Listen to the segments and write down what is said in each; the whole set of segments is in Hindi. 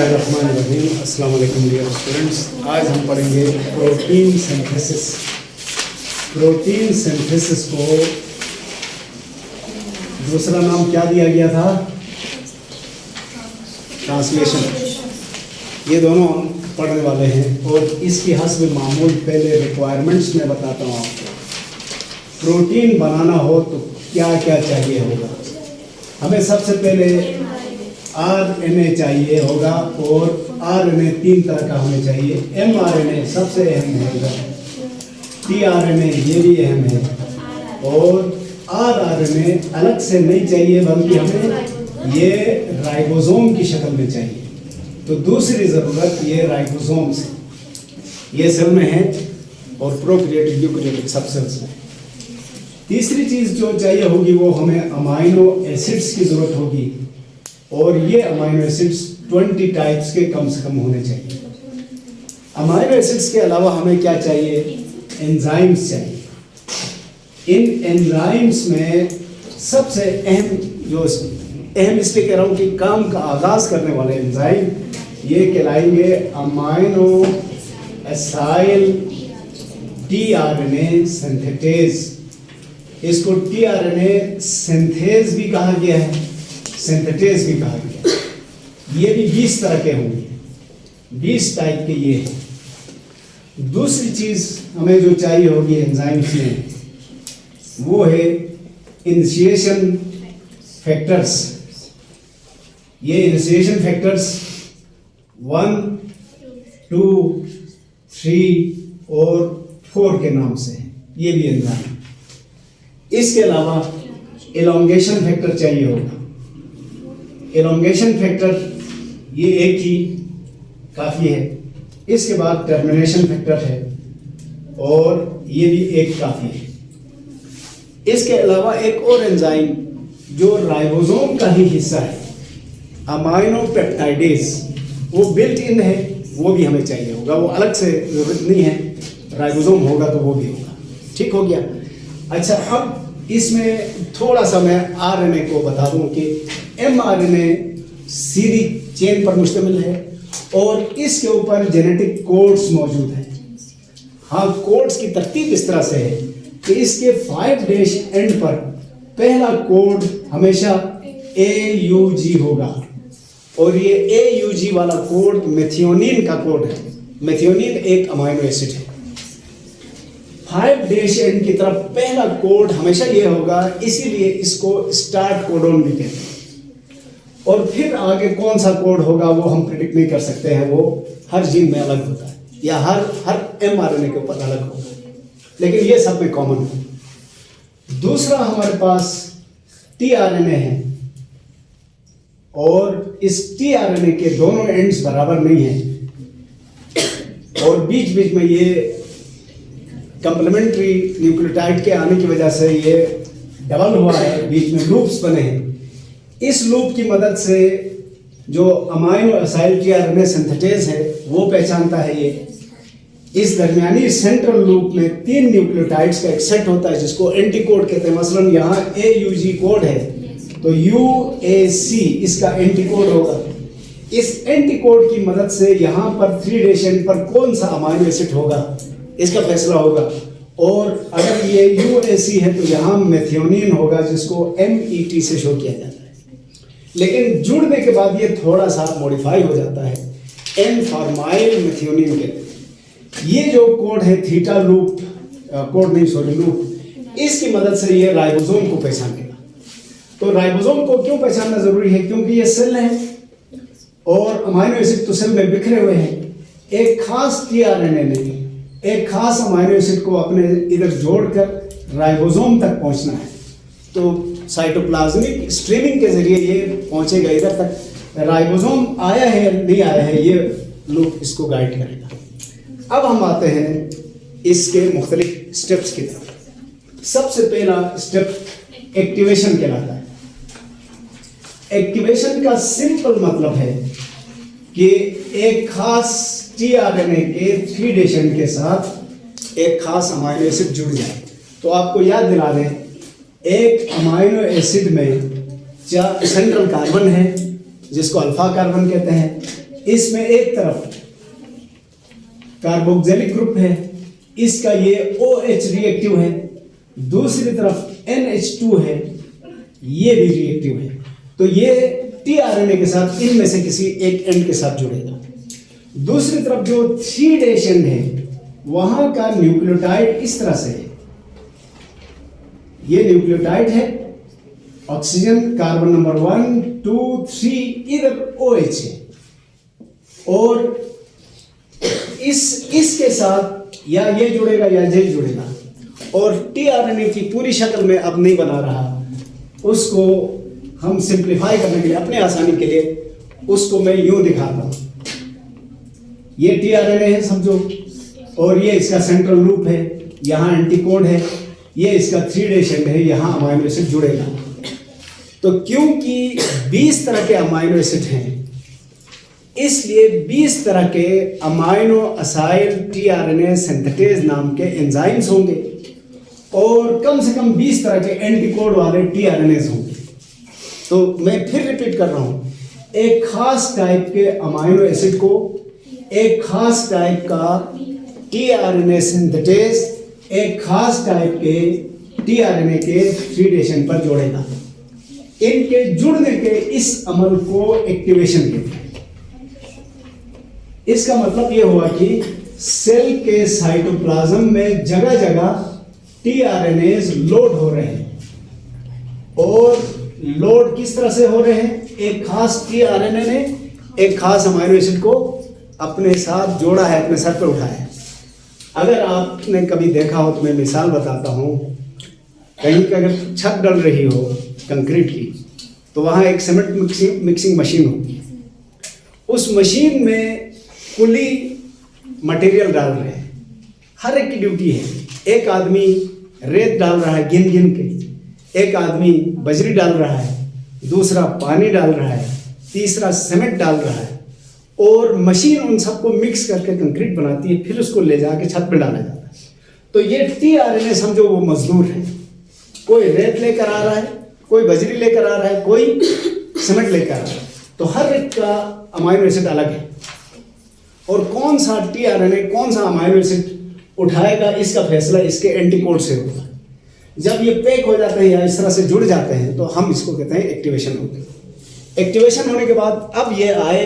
बिस्मिल्लाहिर्रहमानिर्रहीम। अस्सलाम वालेकुम डियर स्टूडेंट्स। आज हम पढ़ेंगे प्रोटीन सिंथेसिस। प्रोटीन सिंथेसिस को दूसरा नाम क्या दिया गया था? ट्रांसलेशन। ये दोनों हम पढ़ने वाले हैं और इसकी हस्ब मामूल पहले रिक्वायरमेंट्स में बताता हूँ आपको। प्रोटीन बनाना हो तो क्या क्या चाहिए होगा? हमें सबसे पहले RNA चाहिए होगा और RNA 3 तरह का हमें चाहिए। mRNA सबसे अहम है, tRNA ये भी अहम है और rRNA अलग से नहीं चाहिए बल्कि हमें ये राइबोसोम की शक्ल में चाहिए। तो दूसरी ज़रूरत ये राइबोसोम से, ये सेल में है और प्रोकैरियोटिक यूकैरियोटिक सब सेल्स में। तीसरी चीज़ जो चाहिए होगी वो हमें अमाइनो एसिड्स की ज़रूरत होगी और ये अमाइनो एसिड्स 20 टाइप्स के कम से कम होने चाहिए। अमाइनो एसिड्स के अलावा हमें क्या चाहिए? एंजाइम्स चाहिए। इन एंजाइम्स में सबसे अहम इसलिए कह रहा हूँ कि काम का आगाज करने वाले एंजाइम ये कहलाएंगे अमाइनो एसाइल tRNA सिंथेटेज। इसको tRNA सिंथेज भी कहा गया है, सिंथेटेज भी कहा गया। ये भी 20 तरह के होंगे, 20 टाइप के ये हैं। दूसरी चीज हमें जो चाहिए होगी एंजाइम्स में वो है इनिशिएशन फैक्टर्स। ये इनिशिएशन फैक्टर्स 1, 2, 3 और 4 के नाम से हैं, ये भी एंजाइम। इसके अलावा एलोंगेशन फैक्टर चाहिए होगा। एलोंगेशन फैक्टर ये एक ही काफ़ी है। इसके बाद टर्मिनेशन फैक्टर है और ये भी एक काफ़ी है। इसके अलावा एक और एंजाइम जो राइबोसोम का ही हिस्सा है, अमाइनो पेप्टाइडेज, वो बिल्ट इन है, वो भी हमें चाहिए होगा। वो अलग से जरूरत नहीं है, राइबोसोम होगा तो वो भी होगा। ठीक हो गया। अच्छा, अब इसमें थोड़ा सा मैं RNA को बता दूं कि mRNA सीधी चेन पर मुश्तमिल है और इसके ऊपर जेनेटिक कोड्स मौजूद हैं। हाँ, कोड्स की तरतीब इस तरह से है कि इसके 5' एंड पर पहला कोड हमेशा AUG होगा और ये AUG वाला कोड मेथियोनिन का कोड है। मेथियोनिन एक अमाइनो एसिड है। 5' एंड की तरफ पहला कोड हमेशा ये होगा, इसीलिए इसको स्टार्ट कोडोन भी कहते हैं। और फिर आगे कौन सा कोड होगा वो हम प्रिडिक्ट नहीं कर सकते हैं, वो हर जीन में अलग होता है या हर mRNA के ऊपर अलग होगा, लेकिन ये सब में कॉमन है। दूसरा हमारे पास tRNA है और इस tRNA के दोनों एंड्स बराबर नहीं है और बीच बीच में ये कंप्लीमेंट्री न्यूक्लियोटाइड के आने की वजह से ये डबल हुआ है, बीच में लूप्स बने हैं। इस लूप की मदद से जो अमाइनो एसाइल tRNA सिंथेटेज है वो पहचानता है ये। इस दरमियानी सेंट्रल लूप में 3 न्यूक्लियोटाइड्स का एक सेट होता है जिसको एंटीकोड कहते हैं। मसलन यहाँ AUG कोड है तो UAC इसका एंटीकोड होगा। इस एंटीकोड की मदद से यहाँ पर 3' एंड पर कौन सा अमाइनो एसिड होगा इसका फैसला होगा। और अगर ये UAC है तो यहाँ मेथियोनिन होगा जिसको MET से शो किया जाता है। लेकिन जुड़ने के बाद ये थोड़ा सा मॉडिफाई हो जाता है, N-फॉर्माइल मेथियोनिन के। ये जो कोड है थीटा लूप, लूप, इसकी मदद से ये राइबोसोम को पहचानेगा। तो राइबोसोम को क्यों पहचानना जरूरी है? क्योंकि ये सेल है और अमाइनो एसिड तो सेल में बिखरे हुए हैं। एक खास tRNA ने एक खास अमाइनो एसिड को अपने इधर जोड़कर राइबोसोम तक पहुंचना है, तो साइटोप्लाज्मिक स्ट्रीमिंग के जरिए ये पहुंचेगा इधर तक। राइबोसोम आया है नहीं आया है ये लूप इसको गाइड करेगा। अब हम आते हैं इसके मुख्तलिफ स्टेप्स की तरफ। सबसे पहला स्टेप एक्टिवेशन कहलाता है। एक्टिवेशन का सिंपल मतलब है कि एक खास tRNA के 3' एंड के साथ एक खास अमाइनो एसिड जुड़ जाए। तो आपको याद दिला दें, एक अमाइनो एसिड में सेंट्रल कार्बन है जिसको अल्फा कार्बन कहते हैं, इसमें एक तरफ कार्बोक्सिलिक ग्रुप है, इसका ये OH रिएक्टिव है, दूसरी तरफ NH2 है, ये भी रिएक्टिव है। तो ये tRNA के साथ इनमें से किसी एक एंड के साथ जुड़ेगा। दूसरी तरफ जो 3' एंड है वहां का न्यूक्लियोटाइड इस तरह से है, ये न्यूक्लियोटाइड है, ऑक्सीजन कार्बन नंबर 1 2 3, इधर OH है, और इसके साथ या ये जुड़ेगा या ये जुड़ेगा। और tRNA की पूरी शक्ल में अब नहीं बना रहा, उसको हम सिंप्लीफाई करने के लिए, अपने आसानी के लिए उसको मैं यूं दिखाता हूं। ये tRNA है समझो, और ये इसका सेंट्रल लूप है, यहाँ एंटीकोड है, ये इसका 3' एंड है, यहाँ अमाइनो एसिड जुड़ेगा। तो क्योंकि 20 तरह के अमाइनो एसिड हैं, इसलिए 20 तरह के अमाइनो असाइल tRNA सिंथेटेज नाम के एंजाइम्स होंगे, और कम से कम 20 तरह के एंटीकोड वाले tRNAs होंगे। तो मैं फिर रिपीट कर रहा हूं, एक खास टाइप के अमाइनो एसिड को एक खास टाइप का tRNA सिंथेटेज एक खास टाइप के tRNA के 3' एंड पर जोड़ेगा। इनके जुड़ने के इस अमल को एक्टिवेशन कहते हैं। इसका मतलब यह हुआ कि सेल के साइटोप्लाज्म में जगह जगह tRNAs लोड हो रहे हैं, और लोड किस तरह से हो रहे हैं? एक खास tRNA ने एक खास अमाइनो एसिड को अपने साथ जोड़ा है, अपने सर पर उठाया है। अगर आपने कभी देखा हो तो मैं मिसाल बताता हूँ, कहीं का अगर छत डल रही हो कंक्रीट की, तो वहाँ एक सीमेंट मिक्सिंग मशीन होती है। उस मशीन में कुली मटेरियल डाल रहे हैं, हर एक की ड्यूटी है। एक आदमी रेत डाल रहा है गिन गिन के, एक आदमी बजरी डाल रहा है, दूसरा पानी डाल रहा है, तीसरा सीमेंट डाल रहा है, और मशीन उन सबको मिक्स करके कंक्रीट बनाती है, फिर उसको ले जाके छत पे डाला जाता है। तो ये tRNA समझो वो मजदूर है, कोई रेत लेकर आ रहा है, कोई बजरी लेकर आ रहा है, कोई सीमेंट लेकर आ रहा है। तो हर एक का अमाइनो एसिड अलग है, और कौन सा tRNA कौन सा अमाइनो एसिड उठाएगा इसका फैसला इसके एंटीकोड से होगा। जब ये पैक हो जाते हैं या इस तरह से जुड़ जाते हैं तो हम इसको कहते हैं एक्टिवेशन हो गया। एक्टिवेशन होने के बाद अब ये आए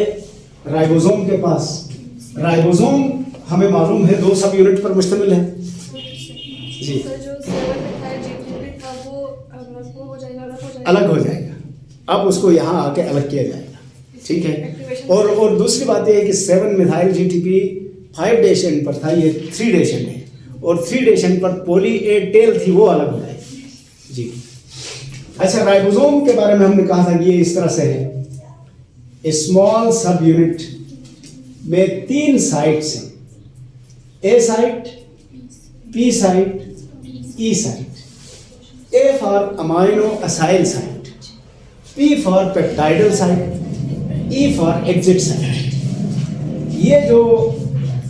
राइबोसोम के पास। राइबोसोम हमें मालूम है 2 सब यूनिट पर मुश्तमिल है जी। अलग हो जाएगा, अब उसको यहाँ आके अलग किया जाएगा, ठीक है। और दूसरी बात यह है कि 7 मिथाइल GTP 5' एंड पर था, ये 3' एंड है, और 3' एंड पर पोली ए टेल थी, वो अलग हो जाएगी जी। अच्छा, राइबोसोम के बारे में हमने कहा था कि ये इस तरह से है। स्मॉल सब यूनिट में 3 साइट्स हैं, A site, P site, E site. A for aminoacyl site, P for peptidyl site, E for exit site. ये जो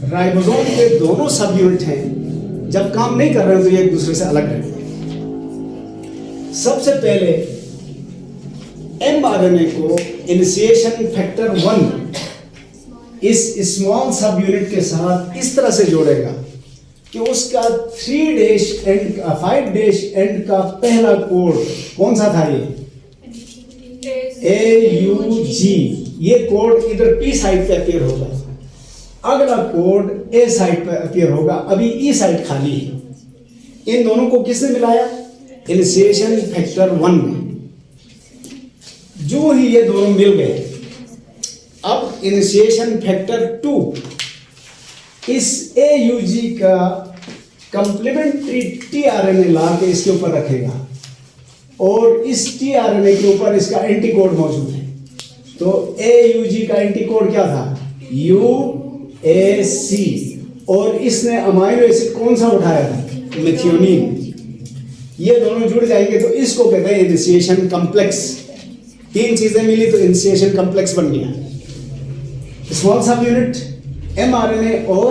राइबोसोम के दोनों सब यूनिट हैं, जब काम नहीं कर रहे हैं तो ये एक दूसरे से अलग रहते हैं। सबसे पहले mRNA को इनिशिएशन फैक्टर 1 इस स्मॉल सब यूनिट के साथ इस तरह से जोड़ेगा कि उसका 3' एंड 5' एंड का पहला कोड कौन सा था? ये AUG। ये कोड इधर P साइड पे अपीयर होगा, अगला कोड ए साइड पर अपीयर होगा, अभी ई साइड खाली है। इन दोनों को किसने मिलाया? इनिशिएशन फैक्टर 1 में। जो ही ये दोनों मिल गए, अब इनिशिएशन फैक्टर 2 इस AUG का कंप्लीमेंट्री tRNA ला के इसके ऊपर रखेगा, और इस tRNA के ऊपर इसका एंटीकोड मौजूद है। तो AUG का एंटीकोड क्या था? UAC। और इसने अमाइनो एसिड कौन सा उठाया था? मेथियोनिन। ये दोनों जुड़ जाएंगे तो इसको कहते हैं इनिशिएशन कॉम्प्लेक्स। 3 चीजें मिली तो इनिशिएशन कॉम्प्लेक्स बन गया। स्मॉल सब यूनिट, mRNA और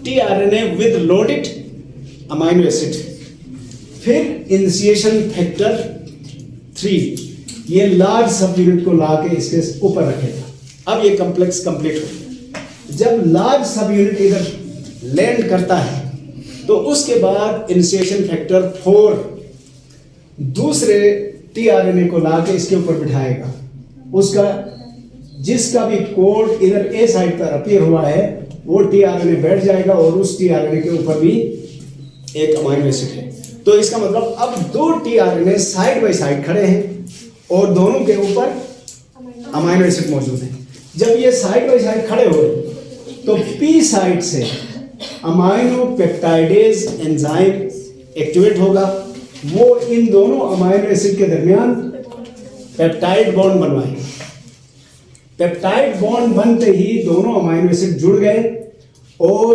tRNA with loaded amino acid. फिर इनिशिएशन फैक्टर 3 ये लार्ज सब यूनिट को ला के इसके ऊपर रखेगा। अब ये कॉम्प्लेक्स कंप्लीट हो गया। जब लार्ज सब यूनिट इधर लैंड करता है तो उसके बाद इनिशिएशन फैक्टर 4 दूसरे टीआरएनए को लाके इसके ऊपर बिठाएगा। उसका जिसका भी कोड इधर ए साइड पर अपीयर हुआ है वो टीआरएनए बैठ जाएगा और उस टीआरएनए के ऊपर भी एक अमाइनो एसिड है। तो इसका मतलब अब 2 टीआरएनए साइड बाय साइड खड़े हैं और दोनों के ऊपर अमाइनो एसिड मौजूद है। जब ये साइड बाय साइड खड़े हुए तो पी साइड से अमाइनो पेप्टाइडेज एंजाइम एक्टिवेट होगा। वो इन दोनों अमाइनो एसिड के दरमियान पेप्टाइड बॉन्ड बनवाएंगे। पेप्टाइड बॉन्ड बनते ही दोनों अमाइनो एसिड जुड़ गए और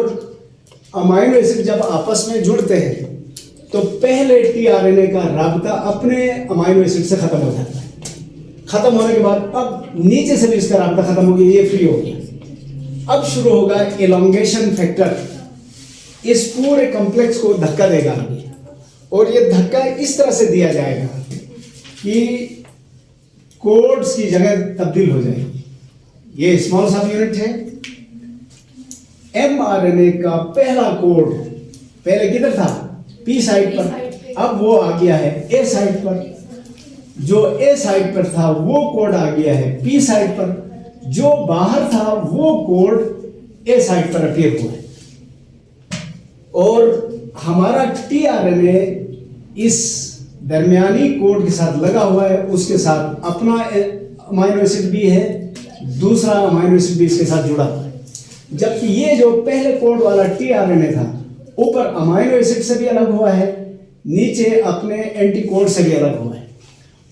अमाइनो एसिड जब आपस में जुड़ते हैं तो पहले टीआरएनए का राब्ता अपने अमाइनो एसिड से खत्म हो जाता है। खत्म होने के बाद अब नीचे से भी इसका राब्ता खत्म हो गया, ये फ्री हो गया। अब शुरू होगा एलोंगेशन फैक्टर, इस पूरे कॉम्प्लेक्स को धक्का देगा और ये धक्का इस तरह से दिया जाएगा कि कोड्स की जगह तब्दील हो जाएगी। ये स्मॉल सब यूनिट है। एमआरएनए का पहला कोड पहले किधर था? पी साइड पर, अब वो आ गया है ए साइड पर। जो ए साइड पर था वो कोड आ गया है पी साइड पर। जो बाहर था वो कोड ए साइड पर अपीयर हुआ है और हमारा टीआरएनए इस दरमियानी कोड के साथ लगा हुआ है। उसके साथ अपना अमाइनो एसिड भी है, दूसरा अमाइनो एसिड भी इसके साथ जुड़ा हुआ है। जबकि ये जो पहले कोड वाला टीआरएनए था ऊपर अमाइनो एसिड से भी अलग हुआ है, नीचे अपने एंटीकोड से भी अलग हुआ है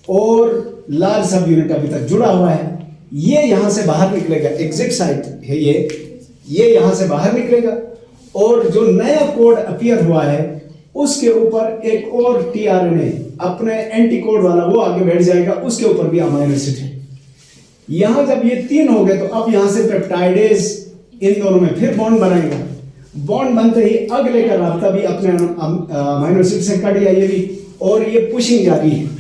और लार्ज सब यूनिट अभी तक जुड़ा हुआ है। ये यहां से बाहर निकलेगा, एग्जिट साइट है ये यहां से बाहर निकलेगा और जो नया कोड अपीयर हुआ है उसके ऊपर एक और टीआरएनए अपने एंटीकोड वाला वो आगे बैठ जाएगा, उसके ऊपर भी अमाइनो एसिड है। यहां जब ये 3 हो गए तो अब यहां से पेप्टाइडेज इन दोनों में फिर बॉन्ड बनाएगा। बॉन्ड बनते ही अगले का राब्ता भी अपने अमाइनो एसिड से कट गया ये भी, और ये पुशिंग जारी है।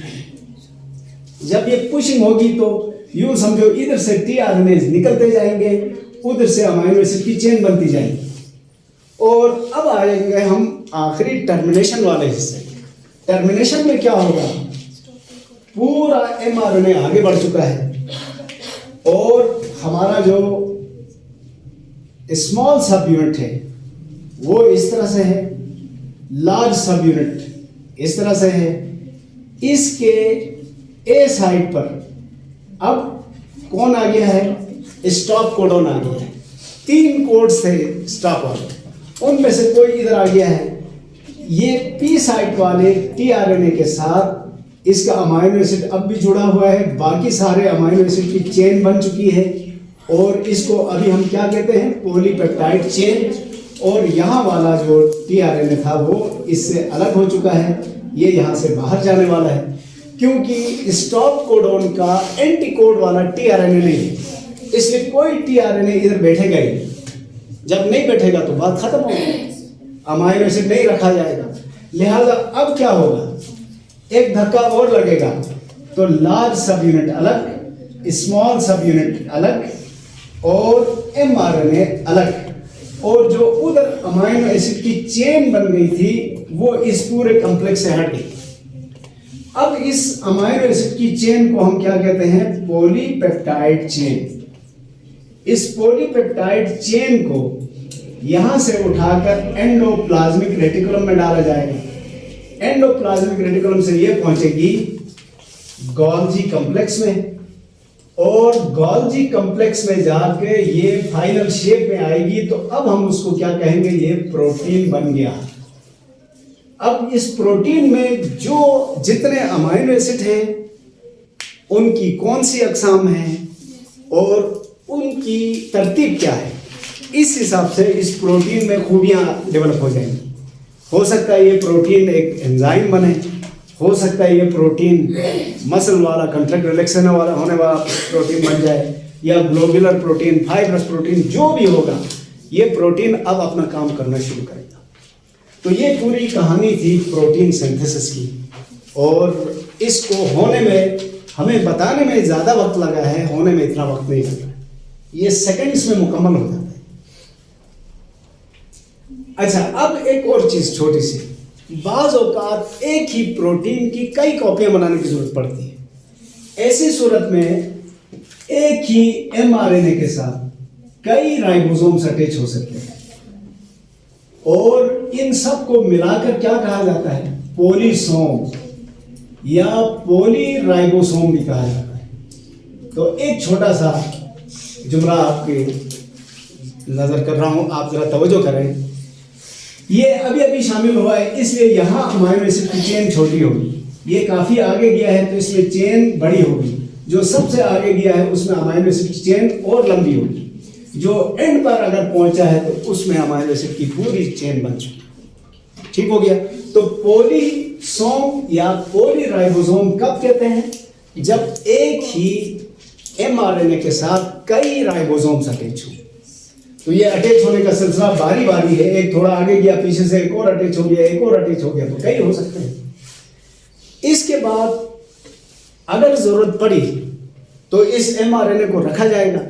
जब ये पुशिंग होगी तो यूं समझो इधर से टीआरएनए निकलते जाएंगे, उधर से अमाइनो एसिड की चेन बनती जाएगी और अब आएंगे हम आखिरी टर्मिनेशन वाले हिस्से। टर्मिनेशन में क्या होगा? पूरा एमआरएनए आगे बढ़ चुका है और हमारा जो स्मॉल सब यूनिट है वो इस तरह से है, लार्ज सब यूनिट इस तरह से है। इसके ए साइड पर अब कौन आ गया है? स्टॉप कोडॉन आ गया है। 3 कोड थे स्टॉप वाले, उनमें से कोई इधर आ गया है। ये पी साइट वाले टीआरएनए के साथ इसका अमाइनो एसिड अब भी जुड़ा हुआ है, बाकी सारे अमाइनो एसिड की चेन बन चुकी है और इसको अभी हम क्या कहते हैं? Polypeptide chain. और यहाँ वाला जो टीआरएनए था वो इससे अलग हो चुका है, ये यहाँ से बाहर जाने वाला है क्योंकि स्टॉप कोडॉन का एंटीकोड वाला टीआरएनए नहीं है, इसलिए कोई टीआरएनए इधर बैठेगा ही। जब नहीं बैठेगा तो बात खत्म होगी, अमाइनो एसिड नहीं रखा जाएगा। लिहाजा अब क्या होगा? एक धक्का और लगेगा तो लार्ज सब यूनिट अलग, स्मॉल सब यूनिट अलग और एमआरएनए अलग, और जो उधर अमाइनो एसिड की चेन बन गई थी वो इस पूरे कॉम्प्लेक्स से हट गई। अब इस अमाइनो एसिड की चेन को हम क्या कहते हैं? Polypeptide chain. इस पॉलीपेप्टाइड चेन को यहां से उठाकर एंडोप्लाज्मिक रेटिकुलम में डाला जाएगा। एंडोप्लाज्मिक रेटिकुलम से ये पहुंचेगी गोल्जी कॉम्प्लेक्स में और गोल्जी कॉम्प्लेक्स में जाके ये फाइनल शेप में आएगी। तो अब हम उसको क्या कहेंगे? ये प्रोटीन बन गया। अब इस प्रोटीन में जो जितने अमाइनो एसिड हैं उनकी कौन सी अक़साम है और उनकी तरतीब क्या है, इस हिसाब से इस प्रोटीन में खूबियां डेवलप हो जाएंगी। हो सकता है ये प्रोटीन एक एंजाइम बने, हो सकता है ये प्रोटीन मसल वाला कंट्रैक्ट रिलैक्सन वाला होने वाला प्रोटीन बन जाए, या ग्लोबुलर प्रोटीन, फाइब्रस प्रोटीन, जो भी होगा ये प्रोटीन अब अपना काम करना शुरू करेगा। तो ये पूरी कहानी थी प्रोटीन सिंथेसिस की, और इसको होने में हमें बताने में ज़्यादा वक्त लगा है, होने में इतना वक्त नहीं लगा। ये सेकंड्स में मुकम्मल हो जाता है। अच्छा, अब एक और चीज छोटी सी, बाज़ औक़ात एक ही प्रोटीन की कई कॉपियां बनाने की जरूरत पड़ती है। ऐसी सूरत में एक ही mRNA के साथ कई राइबोसोम्स अटैच हो सकते हैं और इन सब को मिलाकर क्या कहा जाता है, पॉलीसोम या पॉलीराइबोसोम भी कहा जाता है। तो एक छोटा सा जुमला आपके नजर कर रहा हूं, आप जरा तवज्जो करें। ये अभी अभी शामिल हुआ है, इसलिए यहाँ अमाइनो एसिड की चेन छोटी होगी। ये काफी आगे गया है तो इसमें चेन बड़ी होगी। जो सबसे आगे गया है उसमें अमाइनो एसिड की चेन और लंबी होगी। जो एंड पर अगर पहुंचा है तो उसमें अमाइनो एसिड की पूरी चेन बन चुकी। ठीक हो गया। तो पॉलीसोम या पॉलीराइबोसोम कब कहते हैं, जब एक ही mRNA के साथ कई राइबोसोम्स अटैच हो। तो ये अटैच होने का सिलसिला बारी बारी है, एक थोड़ा आगे गया, पीछे से एक और अटैच हो गया, एक और अटैच हो गया, तो कई हो सकते हैं। इसके बाद अगर जरूरत पड़ी तो इस mRNA को रखा जाएगा,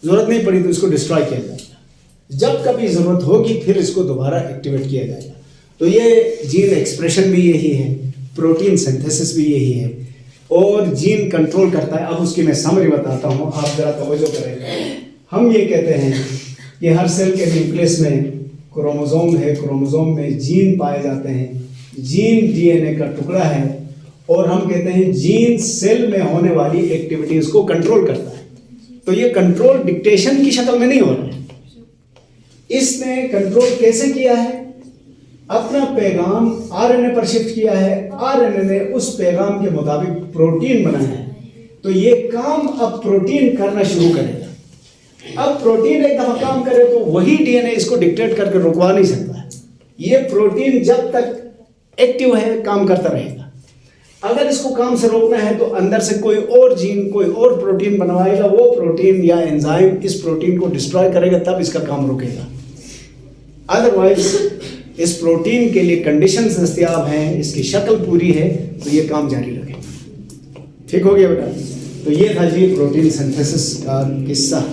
जरूरत नहीं पड़ी तो इसको डिस्ट्रॉय किया जाएगा। जब कभी जरूरत होगी फिर इसको दोबारा एक्टिवेट किया जाएगा। तो ये जीन एक्सप्रेशन भी यही है, प्रोटीन सिंथेसिस भी यही है और जीन कंट्रोल करता है। अब उसकी मैं समरी बताता हूँ, आप जरा तवज्जो करें। हम ये कहते हैं कि हर सेल के न्यूक्लियस में क्रोमोसोम है, क्रोमोसोम में जीन पाए जाते हैं, जीन डीएनए का टुकड़ा है और हम कहते हैं जीन सेल में होने वाली एक्टिविटीज को कंट्रोल करता है। तो ये कंट्रोल डिक्टेशन की शक्ल में नहीं हो रहा है। इसने कंट्रोल कैसे किया है, अपना पैगाम आरएनए पर शिफ्ट किया है, आरएनए ने उस पैगाम के मुताबिक प्रोटीन बनाया है। तो ये काम अब प्रोटीन करना शुरू करेगा। अब प्रोटीन एक दफा काम करे तो वही डीएनए इसको डिक्टेट करके रुकवा नहीं सकता है। ये प्रोटीन जब तक एक्टिव है काम करता रहेगा। अगर इसको काम से रोकना है तो अंदर से कोई और जीन, कोई और प्रोटीन बनवाएगा, वो प्रोटीन या एंजाइम इस प्रोटीन को डिस्ट्रॉय करेगा, तब इसका काम रुकेगा। अदरवाइज इस प्रोटीन के लिए कंडीशंस दस्तयाब हैं, इसकी शक्ल पूरी है, तो ये काम जारी रखेगा। ठीक हो गया बेटा। तो ये था जी प्रोटीन सिंथेसिस का किस्सा।